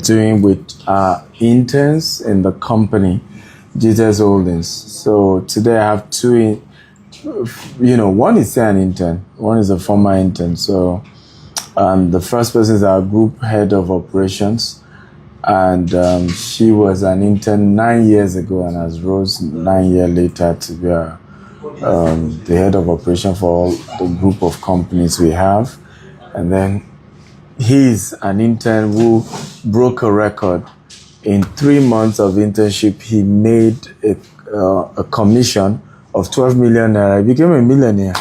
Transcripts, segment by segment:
doing with interns in the company, Gtext Holdings. So today I have two, one is an intern, one is a former intern. So the first person is our group head of operations, and she was an intern 9 years ago and has rose 9 years later to be the head of operation for all the group of companies we have. And then he's an intern who broke a record. In 3 months of internship, he made a commission of 12 million naira. He became a millionaire.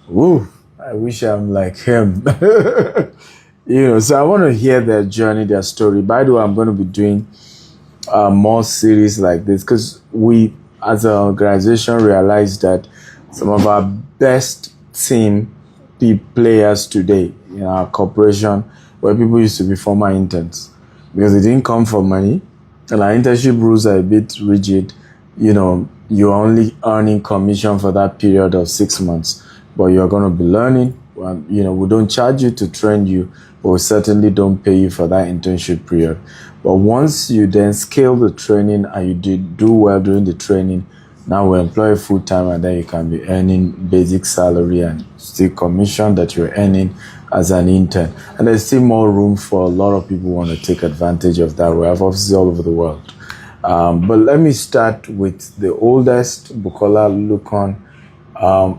Woo! I wish I'm like him. So I want to hear their journey, their story. By the way, I'm going to be doing more series like this because we, as an organization, realized that some of our best team players today in our corporation where people used to be former interns because they didn't come for money, and our internship rules are a bit rigid. You're only earning commission for that period of 6 months, but you're going to be learning. We don't charge you to train you, but we certainly don't pay you for that internship period. But once you then scale the training and you do well during the training, now we employ full time, and then you can be earning basic salary and still commission that you're earning as an intern. And there's still more room for a lot of people who want to take advantage of that. We have offices all over the world. But let me start with the oldest, Bukola Lukon.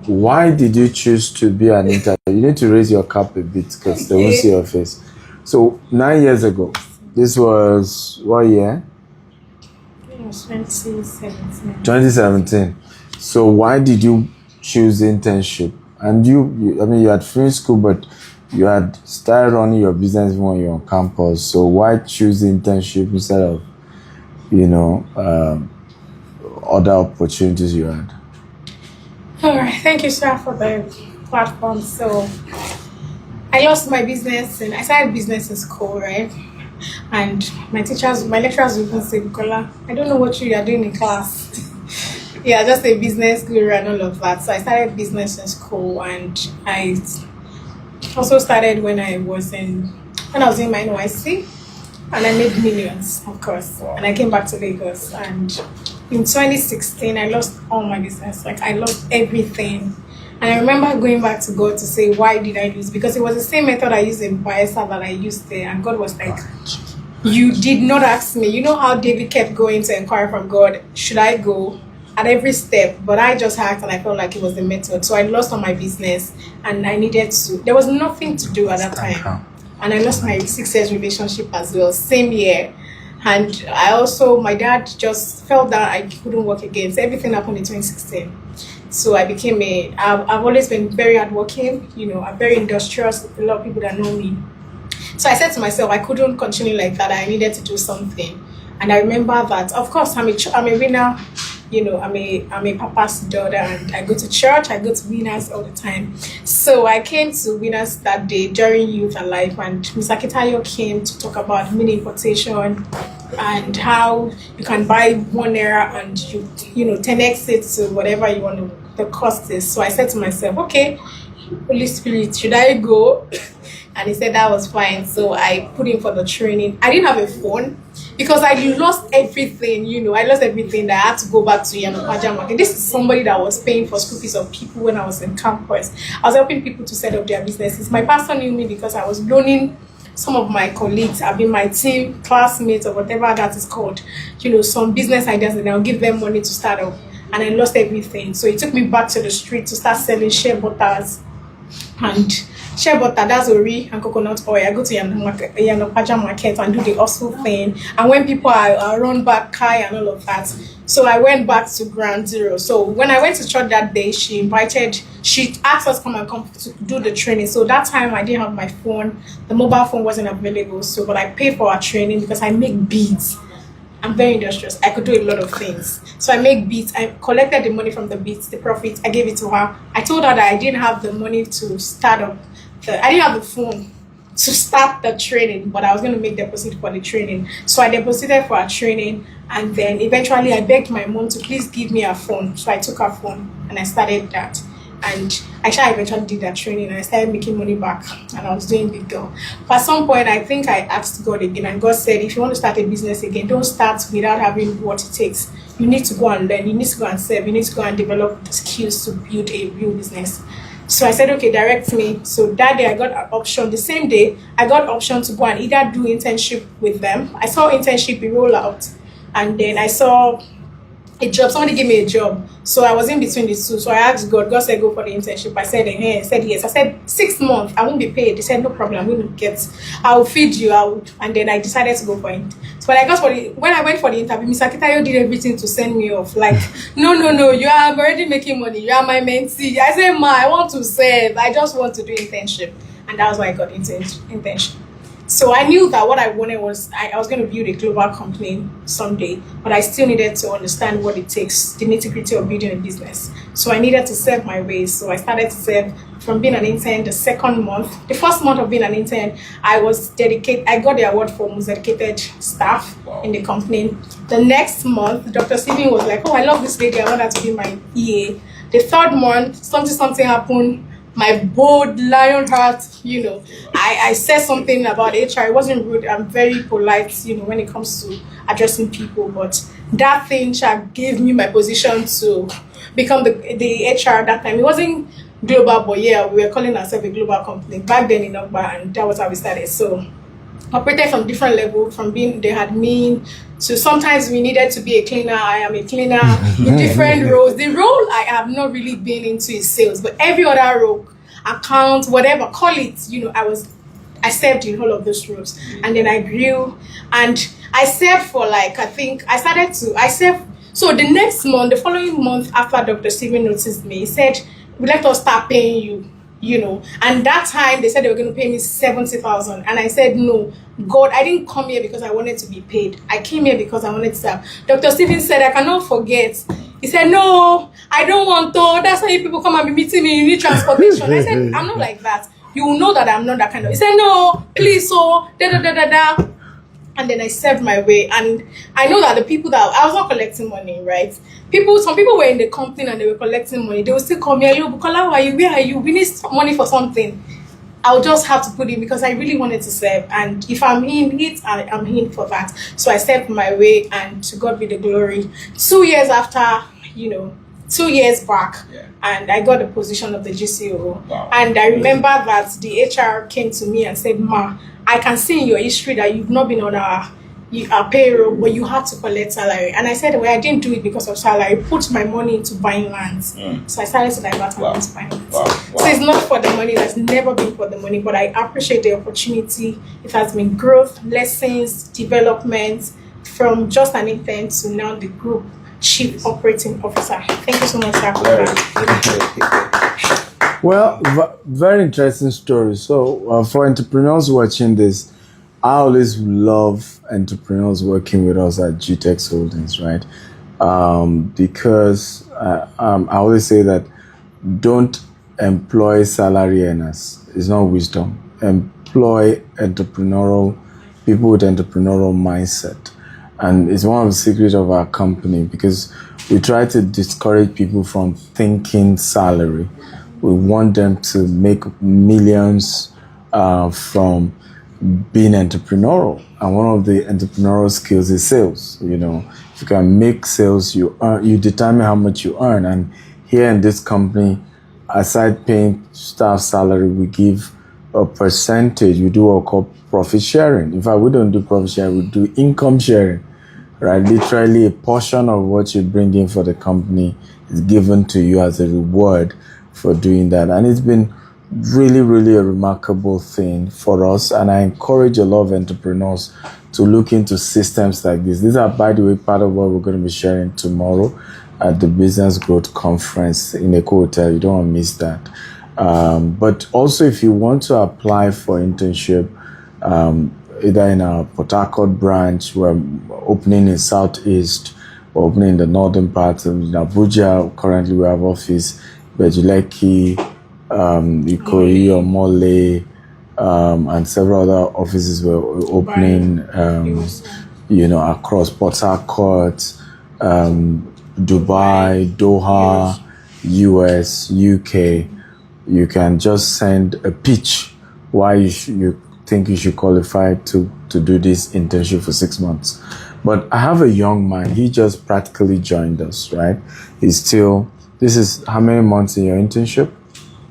Why did you choose to be an intern? You need to raise your cap a bit because they won't see your face. So 9 years ago, this was what year? It was 2017. 2017. So why did you choose internship? And you had finished school, but you had started running your business when you were on campus. So why choose internship instead of, other opportunities you had? All right, thank you, sir, for the platform. So I lost my business, and I started business in school, right? And my lecturers would even say, Bukola, I don't know what you are doing in class. Yeah, just a business guru and all of that. So I started business in school, and I also started when I was in my NYC, and I made millions, of course. And I came back to Lagos, and in 2016, I lost all my business. Like, I lost everything. And I remember going back to God to say, why did I lose? Because it was the same method I used in Biasa that I used there. And God was like, you did not ask me. You know how David kept going to inquire from God, should I go? At every step. But I just asked, and I felt like it was the method. So I lost all my business, and I needed to. There was nothing to do at that time. And I lost my 6 years relationship as well, same year. And my dad just felt that I couldn't work again. So everything happened in 2016. So I became I've always been very hardworking, I'm very industrious, a lot of people that know me. So I said to myself, I couldn't continue like that. I needed to do something. And I remember that, of course, I'm a winner. I'm a papa's daughter, and I go to church, I go to Winners all the time. So I came to Winners that day during Youth and Life, and Mr. Kitayo came to talk about mini importation and how you can buy 1 naira and you 10x it to whatever you want the cost is. So I said to myself, okay, Holy Spirit, should I go? And he said that was fine. So I put in for the training. I didn't have a phone because I lost everything, I lost everything that I had to go back to Yanopaja market. This is somebody that was paying for school fees of people when I was in campus. I was helping people to set up their businesses. My pastor knew me because I was loaning some of my colleagues, I've been my team, classmates, or whatever that is called, some business ideas, and I'll give them money to start up. And I lost everything. So it took me back to the street to start selling shea butters and shea butter, that's Ori and coconut oil. I go to Yanopaja market and do the hustle thing. And when people are run back Kai and all of that. So I went back to ground zero. So when I went to church that day, she asked us come to do the training. So that time I didn't have my phone. The mobile phone wasn't available. So, but I paid for our training because I make beads. I'm very industrious. I could do a lot of things. So I make beats. I collected the money from the beats, the profit. I gave it to her. I told her that I didn't have the money to start up. I didn't have the phone to start the training, but I was going to make deposit for the training. So I deposited for her training, and then eventually I begged my mom to please give me her phone. So I took her phone and I started that. And I shall eventually did that training and I started making money back and I was doing big girl. But at some point, I think I asked God again and God said, if you want to start a business again, don't start without having what it takes. You need to go and learn, you need to go and serve, you need to go and develop the skills to build a real business. So I said, okay, direct me. So that day I got an option. The same day, I got option to go and either do internship with them. I saw internship roll out and then I saw a job. Somebody gave me a job. So I was in between the two. So I asked God. God said, go for the internship. I said, hey. I said, yes. I said, 6 months. I won't be paid. He said, no problem. I'll feed you out. And then I decided to go for it. So when I went for the interview, Mr. Kitayo did everything to send me off. Like, no. You are already making money. You are my mentee. I said, ma, I want to serve. I just want to do internship. And that was why I got internship. So I knew that what I wanted was I was going to build a global company someday, but I still needed to understand what it takes, the nitty-gritty of building a business. So I needed to serve my ways. So I started to serve from being an intern the second month. The first month of being an intern, I was dedicated. I got the award for most dedicated staff in the company. The next month, Dr. Stephen was like, oh, I love this lady. I want her to be my EA. The third month, something happened. My bold lion heart, I said something about HR. It wasn't rude. I'm very polite, when it comes to addressing people. But that thing gave me my position to become the HR that time. It wasn't global, but yeah, we were calling ourselves a global company back then in Ogba, and that was how we started. So operated from different levels, from being the admin to sometimes we needed to be a cleaner. I am a cleaner in different roles. The role I have not really been into is sales, but every other role, account, whatever, call it, I served in all of those roles. And then I grew and I served for so the next month, the following month after Dr. Stephen noticed me, he said, let us start paying you. And that time they said they were going to pay me 70,000. And I said, no, God, I didn't come here because I wanted to be paid. I came here because I wanted to serve. Dr. Stephen said, I cannot forget. He said, no, I don't want to. That's why people come and be meeting me. You need transportation. I said, I'm not like that. You will know that I'm not that kind of. He said, no, please, so da. And then I served my way. And I know that the people that I was not collecting money, right? Some people were in the company and they were collecting money. They will still come here, Bukola, how are you? Where are you? We need money for something. I'll just have to put in because I really wanted to serve. And if I'm in it, I'm in for that. So I served my way and to God be the glory. 2 years after, 2 years back, and I got the position of the GCO. Wow. And I remember that the HR came to me and said, Ma, I can see in your history that you've not been on our payroll, but you had to collect salary. And I said, well, I didn't do it because of salary. I put my money into buying lands. So I started to divert my money to buying lands. So it's not for the money. That's never been for the money, but I appreciate the opportunity. It has been growth, lessons, development from just an intern to now the group Chief Operating Officer. Thank you so much, sir. Well, very interesting story. So for entrepreneurs watching this, I always love entrepreneurs working with us at Gtext Holdings, right? Because I always say that don't employ salary earners. It's not wisdom. Employ people with entrepreneurial mindset. And it's one of the secrets of our company because we try to discourage people from thinking salary. We want them to make millions from being entrepreneurial. And one of the entrepreneurial skills is sales. If you can make sales, you determine how much you earn. And here in this company, aside paying staff salary, we give a percentage. We do what we call profit sharing. In fact, we don't do profit sharing, we do income sharing. Right, literally a portion of what you bring in for the company is given to you as a reward for doing that. And it's been really, really a remarkable thing for us. And I encourage a lot of entrepreneurs to look into systems like this. These are, by the way, part of what we're going to be sharing tomorrow at the Business Growth Conference in Eco Hotel. You don't want to miss that. But also, if you want to apply for internship, either in our Port Harcourt branch, we're opening in Southeast, we're opening in the northern part of Abuja. Currently, we have office Bejuleki, Ikoyi, Omole, and several other offices we're opening, across Port Harcourt, Dubai, Doha, US, UK. you can just send a pitch why you think you should qualify to do this internship for 6 months. But I have a young man. He just practically joined us, right? This is how many months in your internship?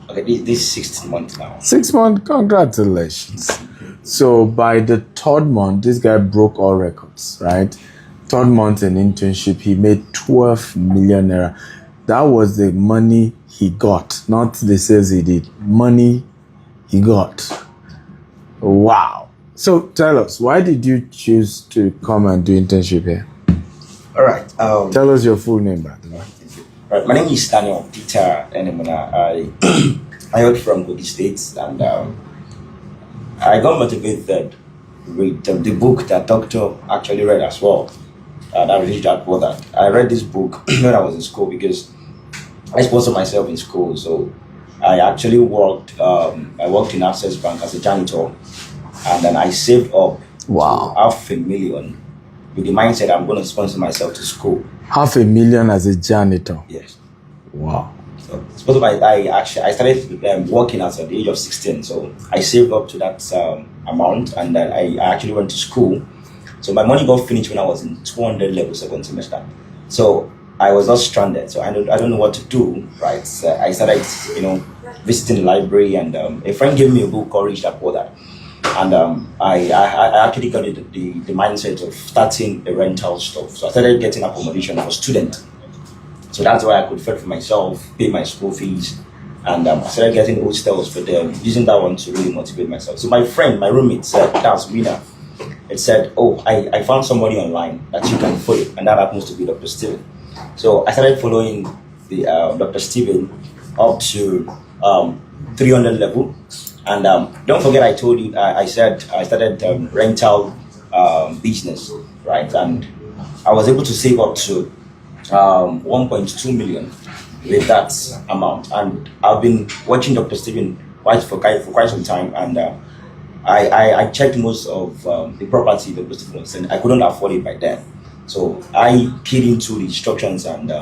Okay, this is 16 months now. 6 months, congratulations. So by the 3rd month, this guy broke all records, right? 3rd month in internship, he made 12 million naira. That was the money he got, not the sales he did. Money he got. Wow. So tell us, why did you choose to come and do internship here? All right. Tell us your full name, by the way. Right, my name is Daniel Peter Enemuna. I hailed from Kogi State, and I got motivated with the book that Doctor actually read as well. That reached out for that. I read this book when I was in school because I sponsored myself in school. So I actually worked. I worked in Access Bank as a janitor, and then I saved up Wow. to $500,000 with the mindset I'm going to sponsor myself to school. $500,000 as a janitor. Yes. Wow. So I started working at the age of 16. So I saved up to that amount, and then I actually went to school. So my money got finished when I was in 200 level 2nd semester. So I was not stranded. So I don't know what to do, right? So I started, visiting the library, and a friend gave me a book called Rich Dad Poor Dad. And I actually got the mindset of starting a rental stuff. So I started getting accommodation for students. So that's why I could fend for myself, pay my school fees, and I started getting hostels for them, using that one to really motivate myself. So my friend, my roommate said, that's Mina. It said, oh, I found somebody online that you can follow, and that happens to be Dr. Steven. So I started following the Dr. Steven up to 300 level. And don't forget, I told you, I said I started rental business, right? And I was able to save up to 1.2 million with that amount. And I've been watching Dr. Steven for quite some time, and I checked most of the property Dr. Steven was saying. I couldn't afford it by then. So I keyed into the instructions and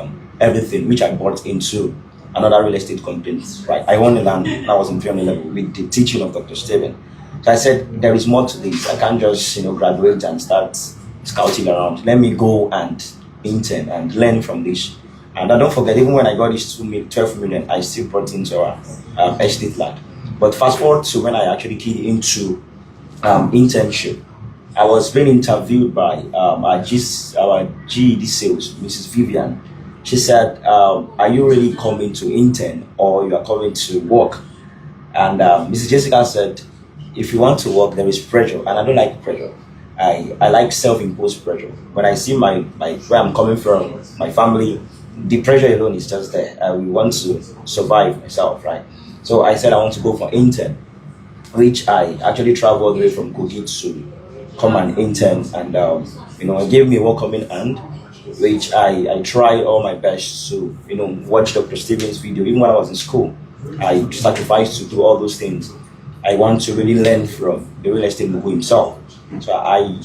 everything, which I bought into another real estate company, right? I won the land when I was in 300 level with the teaching of Dr. Steven. So I said, there is more to this. I can't just, graduate and start scouting around. Let me go and intern and learn from this. And don't forget, even when I got this 12 million, I still brought into our estate land. But fast forward to when I actually keyed into internship, I was being interviewed by our GED sales, Mrs. Vivian. She said, are you really coming to intern or you are coming to work? And Mrs. Jessica said, if you want to work, there is pressure. And I don't like pressure. I like self-imposed pressure. When I see my where I'm coming from, my family, the pressure alone is just there. I want to survive myself, right? So I said I want to go for intern, which I actually traveled all the way from Kogi to come and intern. And, it gave me a welcoming hand, which I tried all my best to, watch Dr. Steven's video. Even when I was in school, I sacrificed to do all those things. I want to really learn from the real estate mogul himself. So I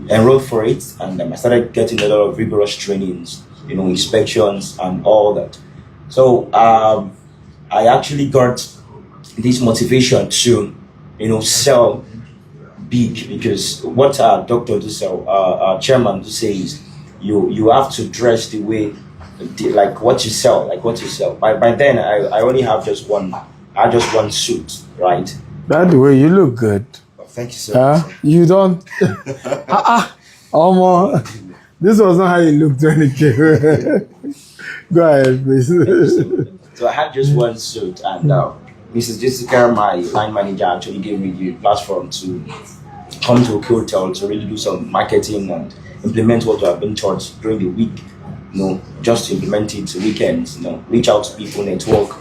enrolled for it, and I started getting a lot of rigorous trainings, inspections and all that. So I actually got this motivation to, sell big, because what our doctor do sell, our chairman do say is, you have to dress the way, like what you sell. By then, I only have just one suit, right? By the way, you look good. Thank you so much. You don't. This was not how you looked when it came. Go ahead, please. So I had just one suit, and Mrs. Jessica, my line manager, actually gave me the platform to come to a hotel to really do some marketing and implement what we have been taught during the week. Just to implement it weekends. Reach out to people, network,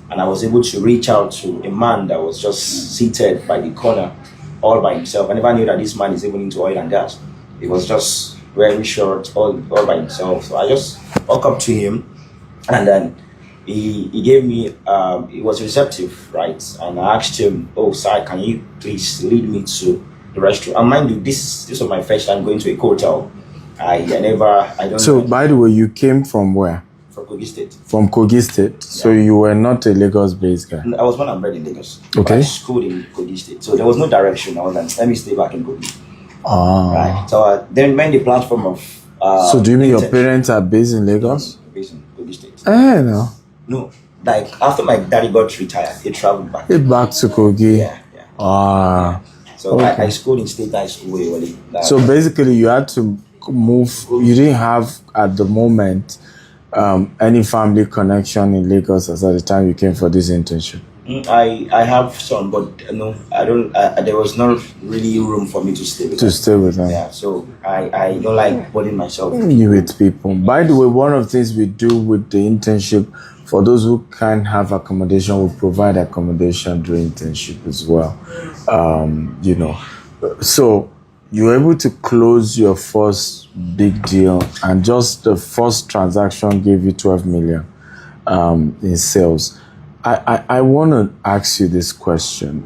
and I was able to reach out to a man that was just seated by the corner, all by himself. I never knew that this man is even into oil and gas. He was just wearing shorts, all by himself. So I just walked up to him, and then he gave me, he was receptive, right? And I asked him, oh, sir, can you please lead me to the restroom? And mind you, this was my first time going to a hotel. I don't. So, by the way, you came from where? from Kogi State. From Kogi State. So you were not a Lagos-based guy. I was born and bred in Lagos. Okay. I schooled in Kogi State, so there was no direction. I was like, let me stay back in Kogi. Ah. Right. So then made the platform of. So do you mean your parents are based in Lagos? Based in Kogi State. No. No, like after my daddy got retired, he traveled back. Back to Kogi. Yeah. Ah. So I schooled in State High School. So basically, you had to move. You didn't have at the moment any family connection in Lagos as at the time you came for this internship. I have some, but no, I don't. There was not really room for me to stay with. Stay with them. Yeah. So I don't like burdening myself. With people. By the way, one of the things we do with the internship, for those who can't have accommodation, we provide accommodation during internship as well. So you were able to close your first big deal, and just the first transaction gave you 12 million in sales. I want to ask you this question.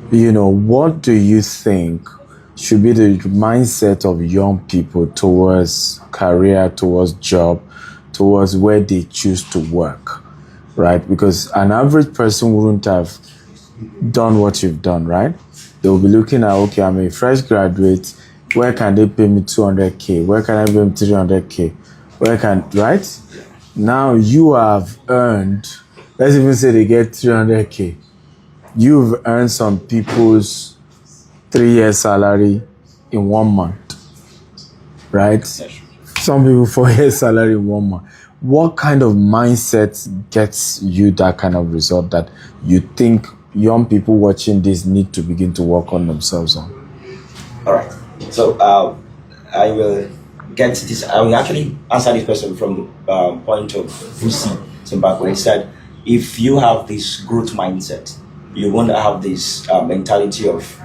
What do you think should be the mindset of young people towards career, towards job, towards where they choose to work, right? Because an average person wouldn't have done what you've done, right? They'll be looking at, okay, I'm a fresh graduate. Where can they pay me 200K? Where can I pay them 300K? Right? Now you have earned, let's even say they get 300K. You've earned some people's 3-year salary in 1 month, right? Some people 4-year salary in 1 month. What kind of mindset gets you that kind of result that you think young people watching this need to begin to work on themselves on? All right. So I will get this. I will actually answer this question from the point of Fusi Zimbabwe. He said, if you have this growth mindset, you won't have this mentality of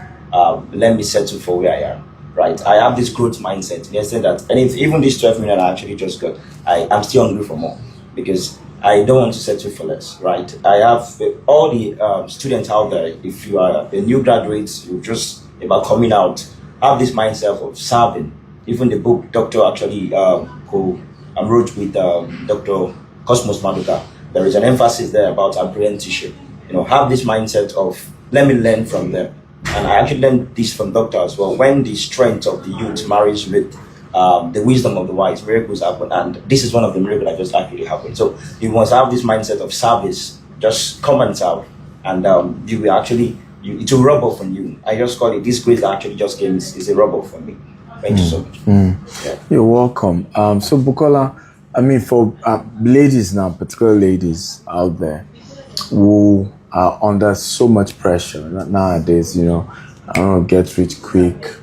let me settle for where I am. Right, I have this growth mindset. They said that, and even this 12 million I actually just got, I'm still hungry for more because I don't want to settle for less. Right, I have all the students out there. If you are a new graduate, you're just about coming out, have this mindset of serving. Even the book Doctor actually who wrote with Dr. Cosmos Maduka, there is an emphasis there about apprenticeship. Have this mindset of let me learn from them. And I actually learned this from Doctor as well. When the strength of the youth marries with the wisdom of the wise, miracles happen. And this is one of the miracles that just actually happened. So you must have this mindset of service. Just come and serve. And you will actually, it will rub off on you. I just call it, this grace that actually just came is a rub off for me. Thank you so much. Yeah. You're welcome. So Bukola, for ladies now, particularly ladies out there who are under so much pressure nowadays, I want to get rich quick,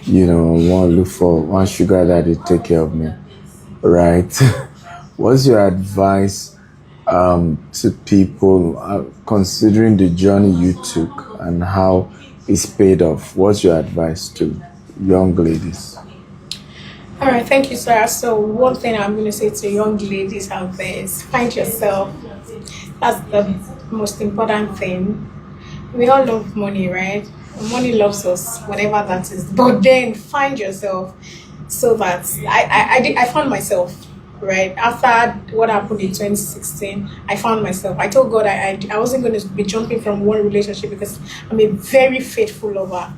want to look for one sugar daddy to take care of me, right? What's your advice to people considering the journey you took and how it's paid off? What's your advice to young ladies? All right, thank you, sir. So one thing I'm going to say to young ladies out there is find yourself. That's the most important thing. We all love money, right? Money loves us, whatever that is. But then find yourself. So that I found myself, right? After what happened in 2016, I found myself. I told God I wasn't going to be jumping from one relationship because I'm a very faithful lover.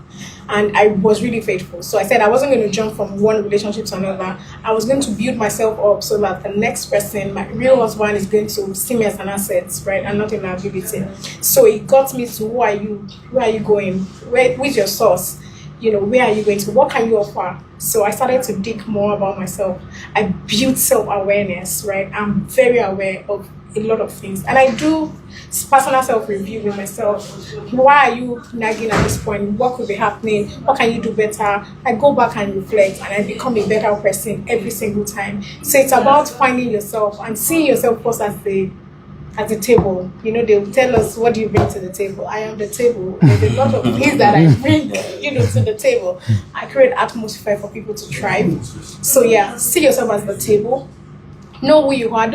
And I was really faithful. So I said I wasn't going to jump from one relationship to another. I was going to build myself up so that the next person, my real husband, is going to see me as an asset, right? And not a liability. So it got me to who are you? Where are you going? Where's your source? Where are you going to? What can you offer? So I started to dig more about myself. I built self-awareness, right? I'm very aware of a lot of things. And I do personal self-review with myself. Why are you nagging at this point? What could be happening? What can you do better? I go back and reflect and I become a better person every single time. So it's about finding yourself and seeing yourself first as the table. They'll tell us, what do you bring to the table? I am the table. There's a lot of things that I bring, to the table. I create atmosphere for people to thrive. So yeah, see yourself as the table. Know who you are.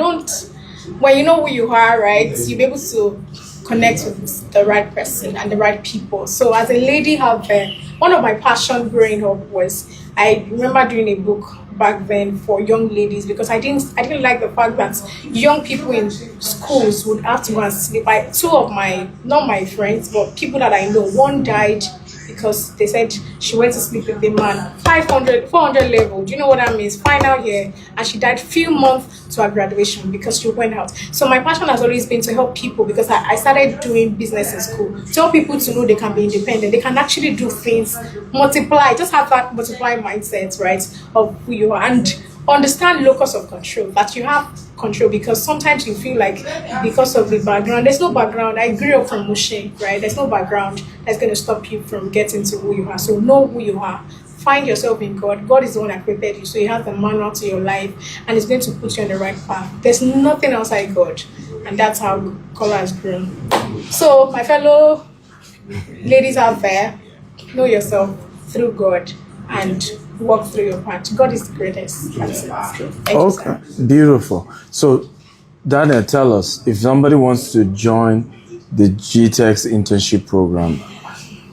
When you know who you are, right, you'll be able to connect with the right person and the right people. So as a lady out there, one of my passion growing up was, I remember doing a book back then for young ladies, because I didn't like the fact that young people in schools would have to go and sleep. Two of my, not my friends, but people that I know, one died because they said she went to sleep with the man. 400 level. Do you know what that means? Final year, and she died few months to her graduation because she went out. So my passion has always been to help people, because I started doing business in school. Tell people to know they can be independent. They can actually do things, multiply. Just have that multiply mindset, right, of who you are, and understand locus of control, that you have control, because sometimes you feel like because of the background, there's no background. I grew up from Mushin, right? There's no background that's going to stop you from getting to who you are. So know who you are. Find yourself in God. God is the one that created you. So you have the manual to your life, and it's going to put you on the right path. There's nothing outside God. And that's how color has grown. So my fellow ladies out there, know yourself through God and walk through your path. God is the greatest. That's it. Thank you, Okay, sir. beautiful. So, Daniel, tell us, if somebody wants to join the Gtext internship program,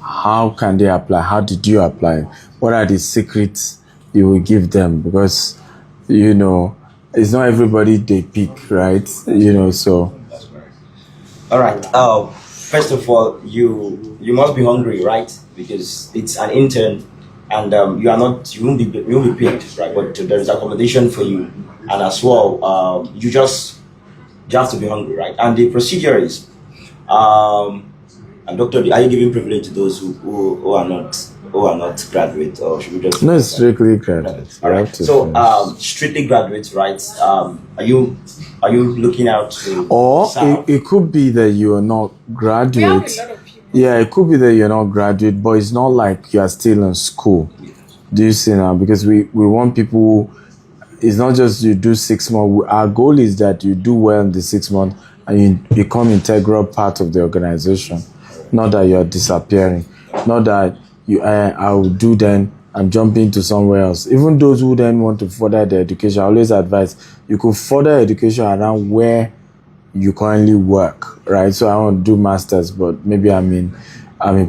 how can they apply? How did you apply? What are the secrets you will give them? Because, it's not everybody they pick, right? So. All right. First of all, you must be hungry, right? Because it's an intern, and you won't be paid, right? But there is accommodation for you, and as well, you have to be hungry, right? And the procedure is, and doctor, are you giving privilege to those who are not graduates, or should we just? No, it's strictly graduates. All right. So, strictly graduates, right? Are you looking out to? Or it could be that you are not We have graduate. a lot of people. Yeah, it could be that you're not graduate, but it's not like you are still in school. Do you see now? Because we want people. It's not just you do 6 months. Our goal is that you do well in the 6 months and you become integral part of the organization. Not that you're disappearing. Not that I will do then I'm jumping to somewhere else. Even those who then want to further their education, I always advise you could further education around where you currently work, right? So I want to do masters, but maybe I'm in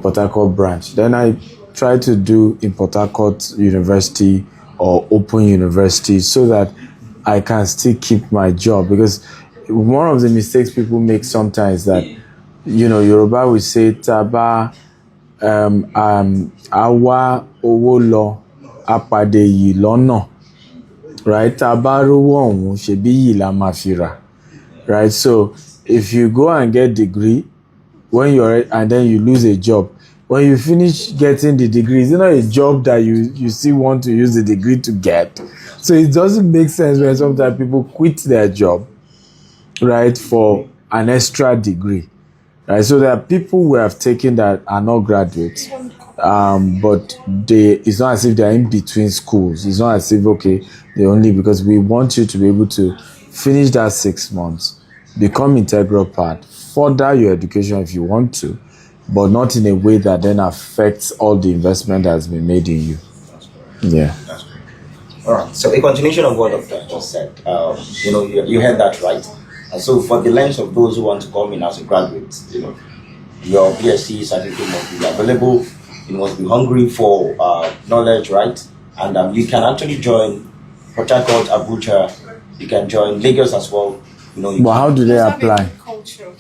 Port Harcourt branch. Then I try to do in Port Harcourt University or Open University so that I can still keep my job. Because one of the mistakes people make sometimes that, Yoruba will say, Taba, awa owo lo apade yi lọ́nà, right? Taba rowo ohun ṣebí yi la ma fi rà, right? So if you go and get degree and then you lose a job, when you finish getting the degree, it's not a job that you still want to use the degree to get. So it doesn't make sense when sometimes people quit their job, right, for an extra degree, right? So there are people who have taken that are not graduates, but it's not as if they're in between schools. It's not as if, because we want you to be able to finish that 6 months, become integral part, further your education if you want to, but not in a way that then affects all the investment that has been made in you. Yeah. That's great. All right. So a continuation of what Dr. just said, you heard that right. And so for the lens of those who want to come in as a graduate, your BSc certificate must be available. You must be hungry for knowledge, right? And you can actually join Port Harcourt, Abuja. You can join Lagos as well. But how do they apply? Culture.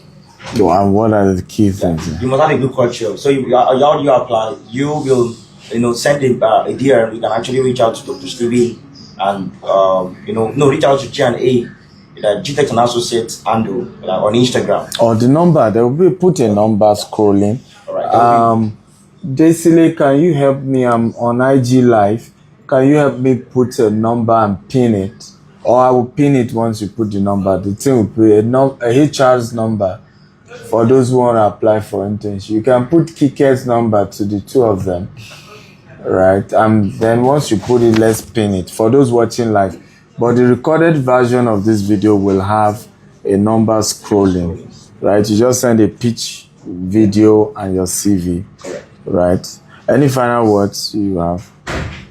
And what are the key things? You must have a good culture. So how do you apply? You will, send a DM. You can actually reach out to Dr. Stevie and, reach out to G&A, Gtext and Associates handle on Instagram. Or the number, they will put a number scrolling. All right. Desile, can you help me? I'm on IG Live. Can you help me put a number and pin it? Or I will pin it once you put the number. The thing will put a HR's number for those who want to apply for internship. You can put Kike's number to the two of them, right? And then once you put it, let's pin it for those watching live. But the recorded version of this video will have a number scrolling, right? You just send a pitch video and your CV, right? Any final words you have?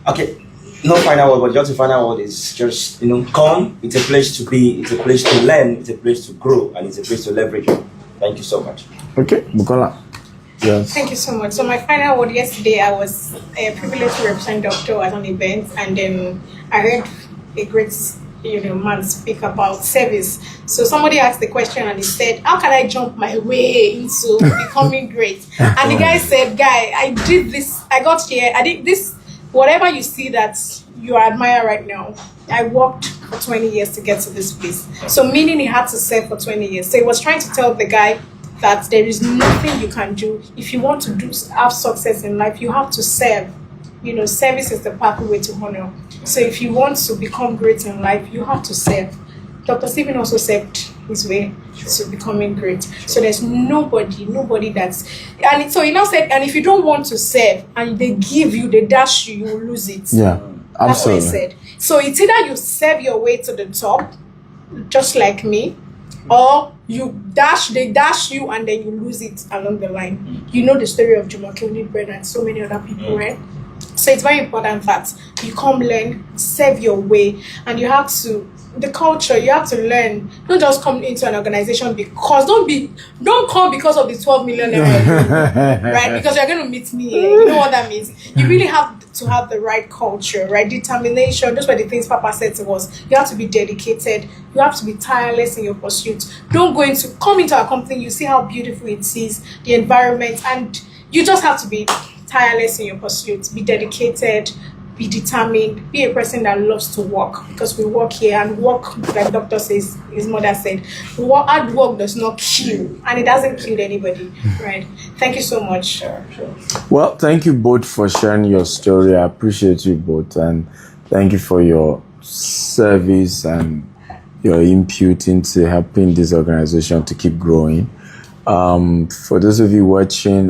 Okay. No final word, but just the final word is come. It's a place to be, it's a place to learn, it's a place to grow, and it's a place to leverage Thank you so much. Okay, Bukola. Yes. Thank you so much. So my final word yesterday, I was privileged to represent Doctor at an event, and then I heard a great, man speak about service. So somebody asked the question, and he said, "How can I jump my way into becoming great?" And the guy said, "Guy, I did this. I got here. I did this. Whatever you see that you admire right now, I worked for 20 years to get to this place." So meaning he had to serve for 20 years. So he was trying to tell the guy that there is nothing you can do. If you want to have success in life, you have to serve. Service is the pathway to honor. So if you want to become great in life, you have to serve. Dr. Stephen also served his way to becoming great. So there's nobody that's, and so he now said, and if you don't want to serve and they dash you, you will lose it. Yeah, absolutely. That's what he said. So it's either you serve your way to the top, just like me, or they dash you and then you lose it along the line. You know the story of Jumoke Bread and so many other people, right? So it's very important that you come learn, serve your way, and you have to, the culture, you have to learn. Don't just come into an organization because, don't come because of the 12 million right? Because you're going to meet me here. You know what that means? You really have to have the right culture, right? Determination. Those were the things Papa said to us. You have to be dedicated. You have to be tireless in your pursuit. Don't come into our company. You see how beautiful it is, the environment, and you just have to be tireless in your pursuit. Be dedicated. Be determined. Be a person that loves to work, because we work here, and work, like Doctor says, his mother said, hard work does not kill, and it hasn't killed anybody, right? Thank you so much. Sure. Well, thank you both for sharing your story. I appreciate you both, and thank you for your service and your input into helping this organization to keep growing. For those of you watching,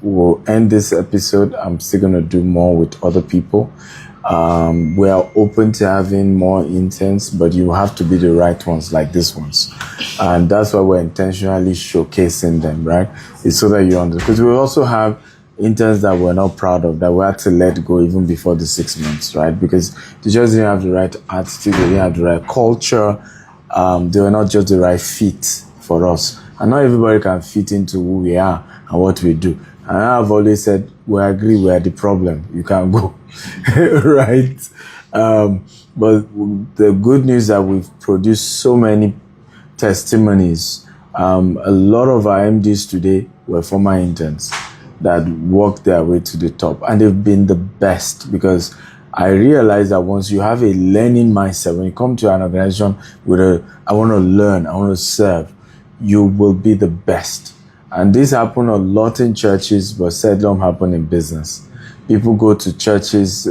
we'll end this episode. I'm still going to do more with other people. We are open to having more interns, but you have to be the right ones, like these ones. And that's why we're intentionally showcasing them, right? It's so that you understand. Because we also have interns that we're not proud of, that we had to let go even before the 6 months, right? Because they just didn't have the right attitude, they didn't have the right culture, they were not just the right fit for us. And not everybody can fit into who we are and what we do. And I've always said, we agree we are the problem. You can't go, right? But the good news is that we've produced so many testimonies. A lot of our MDs today were former interns that worked their way to the top. And they've been the best, because I realized that once you have a learning mindset, when you come to an organization with I want to learn, I want to serve, you will be the best. And this happen a lot in churches, but seldom happen in business. People go to churches,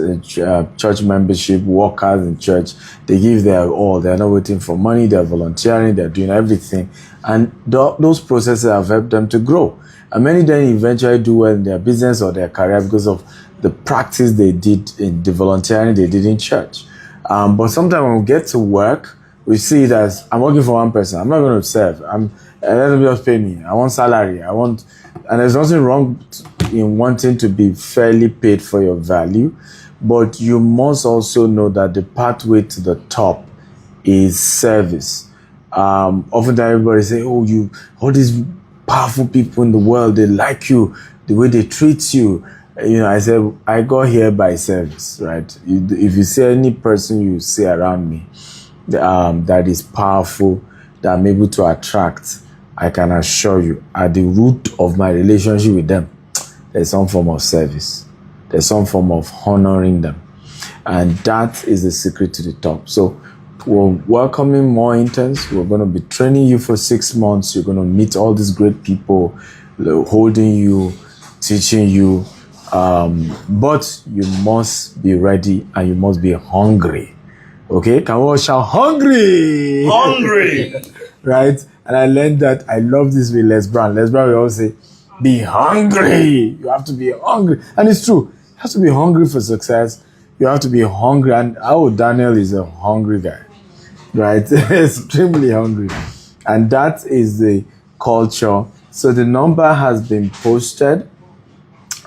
church membership, workers in church. They give their all. They're not waiting for money. They're volunteering. They're doing everything. And those processes have helped them to grow. And many then eventually do well in their business or their career because of the practice they did in the volunteering they did in church. But sometimes when we get to work, we see it as, I'm working for one person. I'm not going to serve. Let them just pay me. I want salary. And there's nothing wrong in wanting to be fairly paid for your value, but you must also know that the pathway to the top is service. Oftentimes everybody say, all these powerful people in the world, they like you, the way they treat you. I said, I got here by service, right? If you see any person you see around me that is powerful, that I'm able to attract, I can assure you, at the root of my relationship with them, there's some form of service. There's some form of honoring them. And that is the secret to the top. So we're welcoming more interns. We're going to be training you for 6 months. You're going to meet all these great people holding you, teaching you. But you must be ready and you must be hungry. Okay? Can we all shout hungry? Hungry! Right? And I learned that. I love this with Les Brown. Les Brown will always say, be hungry. You have to be hungry. And it's true. You have to be hungry for success. You have to be hungry. And Daniel is a hungry guy. Right? Extremely hungry. And that is the culture. So the number has been posted.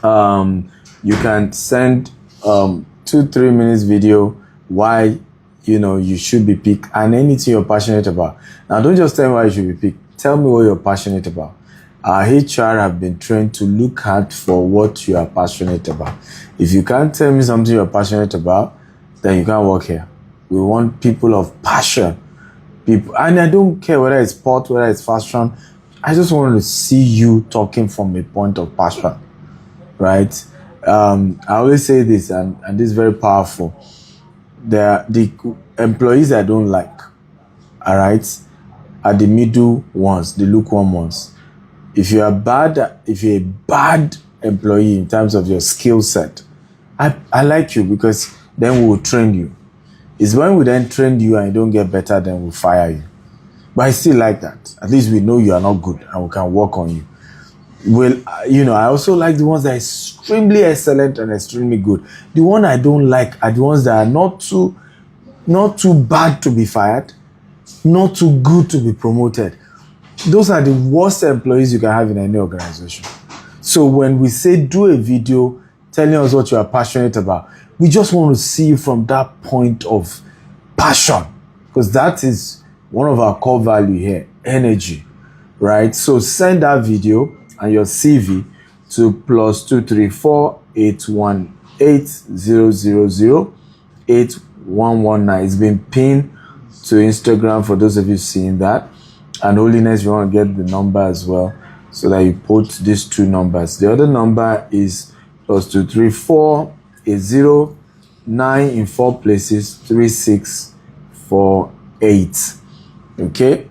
You can send 2-3 minutes video why you should be picked, and anything you're passionate about. Now, don't just tell me why you should be picked. tell me what you're passionate about. Our HR have been trained to look out for what you are passionate about. If you can't tell me something you're passionate about, then you can't work here. We want people of passion. People, and I don't care whether it's sport, whether it's fashion. I just want to see you talking from a point of passion, right? I always say this, and this is very powerful. The employees I don't like, all right, are the middle ones, the lukewarm ones. If you're a bad employee in terms of your skill set, I like you because then we will train you. It's when we then train you and you don't get better, then we'll fire you. But I still like that. At least we know you are not good and we can work on you. Well, I also like the ones that are extremely excellent and extremely good. The one I don't like are the ones that are not too bad to be fired, not too good to be promoted. Those are the worst employees you can have in any organization. So when we say do a video telling us what you are passionate about, we just want to see you from that point of passion, because that is one of our core value here, energy, right? So send that video and your CV to +234 818 000 8119. It's been pinned to Instagram for those of you seeing that. And Holiness, you want to get the number as well, so that you put these two numbers. The other number is +234 809 in 4 places 3648. Okay,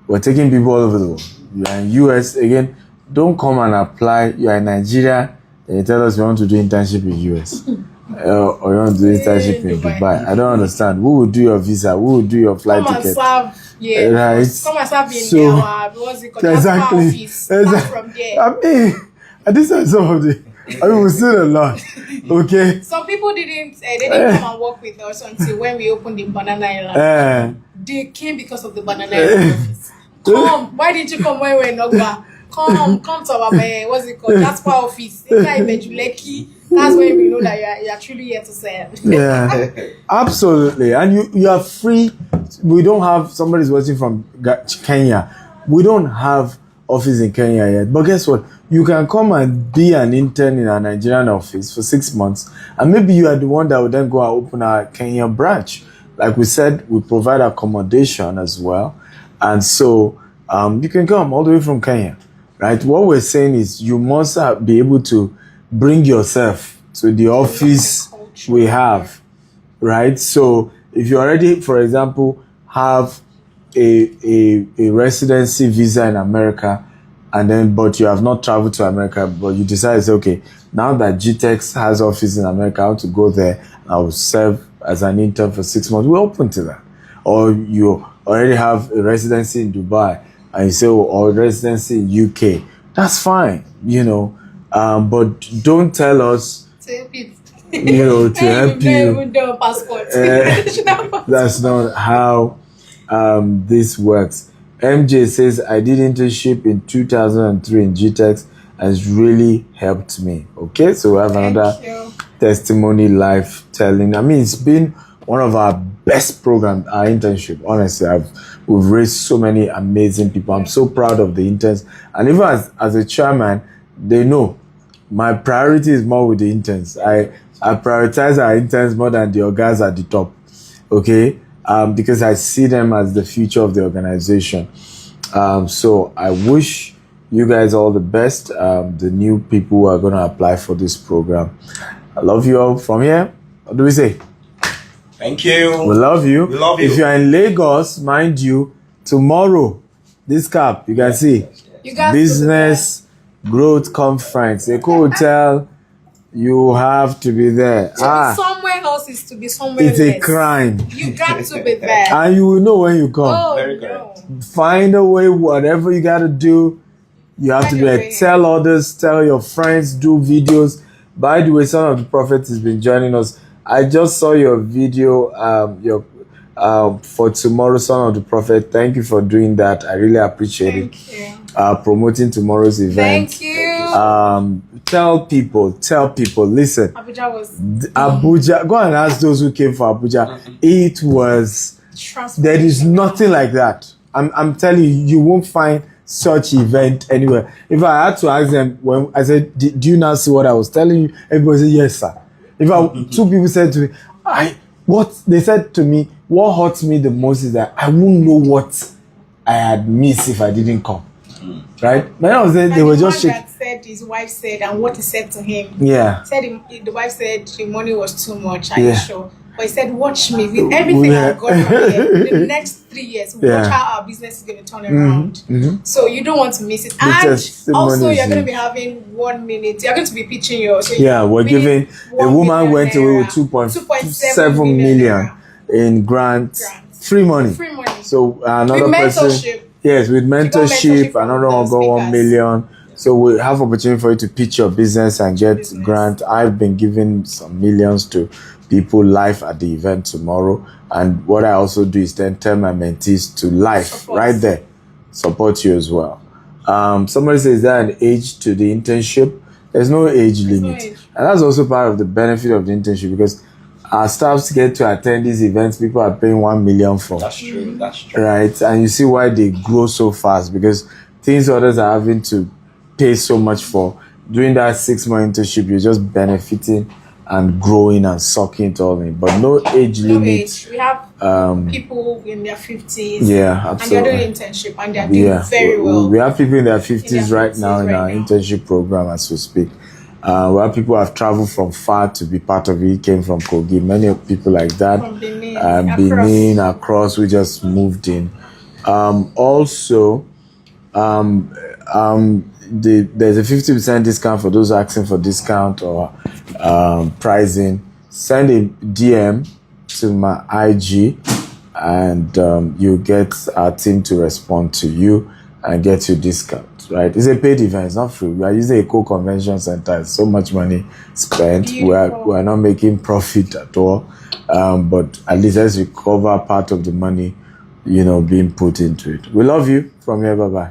we're taking people all over the world. You are in US again. Don't come and apply. You are in Nigeria and you tell us you want to do internship in US or you want to do internship in Dubai. I don't understand. Who will do your visa? Who will do your flight ticket? Right. Come and serve in what's it called? Exactly. From there. I mean, this is some of the. We still a lot. Okay. Some people didn't come and work with us until when we opened the Banana Island. They came because of the Banana Island office. Come, why didn't you come when we're in Ogba? Come to our what's it called? That's our office. That's when we know that you're truly here to serve. Yeah, absolutely. And you are free. We don't have somebody's watching from Kenya. We don't have office in Kenya yet. But guess what? You can come and be an intern in our Nigerian office for 6 months, and maybe you are the one that will then go and open our Kenya branch. Like we said, we provide accommodation as well, and so you can come all the way from Kenya, right? What we're saying is you must be able to bring yourself to the office we have, right? So if you already, for example, have a residency visa in America, and then but you have not traveled to America, but you decide, okay, now that Gtext has office in America, I want to go there, I will serve as an intern for 6 months. We're open to that. Or you already have a residency in Dubai and you say, or residency in UK, that's fine, but don't tell us to help you. That's not how this works. MJ says, I did internship in 2003 in Gtext and it's really helped me. Okay, so we have another testimony live telling. I mean, it's been one of our best programs, our internship. Honestly, we've raised so many amazing people. I'm so proud of the interns. And even as a chairman, they know my priority is more with the interns. I prioritize our interns more than the guys at the top. Okay? Because I see them as the future of the organization. So I wish you guys all the best, the new people who are going to apply for this program. I love you all. From here, what do we say? Thank you. We love you. We love you. If you're in Lagos, mind you, tomorrow, this cap, you can see, Business Growth Conference, Eco Hotel, you have to be there. Somewhere else is to be somewhere It's a crime. You got to be there. And you will know when you come. Oh, very correct. Find a way, whatever you got to do. You have to be there. Tell others, tell your friends, do videos. By the way, Son of the Prophet has been joining us. I just saw your video for tomorrow, Son of the Prophet. Thank you for doing that. I really appreciate it. Thank you. Promoting tomorrow's event. Thank you. Tell people. Listen. Abuja. Go and ask those who came for Abuja. It was. There is nothing like that. I'm telling you, you won't find such event anywhere. If I had to ask them, when I said, do you now see what I was telling you? Everybody said, yes, sir. Two people said to me, they said to me, what hurts me the most is that I won't know what I had missed if I didn't come. Right? But I was there, they were just shaking. That said his wife said, and what he said to him. Yeah. The wife said the money was too much. Are you sure? But he said, watch me with everything I've got from here. The next 3 years, watch how our business is going to turn around. So you don't want to miss it. And also, you're going to be having 1 minute. You're going to be pitching your. So we're giving. A woman went away with 2.7 million in grants. Free money. So another with person. Mentorship. Yes, with mentorship, another one got 1 million. So we have opportunity for you to pitch your business and get grant. I've been giving some millions to people live at the event tomorrow. And what I also do is then tell my mentees to live right there, support you as well. Somebody says, is there an age to the internship? There's no age limit. And that's also part of the benefit of the internship, because our staffs get to attend these events people are paying 1 million for. That's true. Right? And you see why they grow so fast, because things others are having to pay so much for. Doing that 6-month internship, you're just benefiting and growing and sucking it all in. But no age limit. We have people in their 50s. Yeah, absolutely. And they're doing internship and they're doing very well. We have people in their 50s right now in our internship program as we speak. Where people have traveled from far to be part of it, came from Kogi. Many people like that. From Benin, across, we just moved in. Also, there's a 50% discount for those asking for discount or pricing. Send a DM to my IG and you get our team to respond to you and get you discount. Right, it's a paid event, it's not free. We are using a co-convention center. It's so much money spent. We're not making profit at all. But at least let's recover part of the money, being put into it. We love you. From here, bye-bye.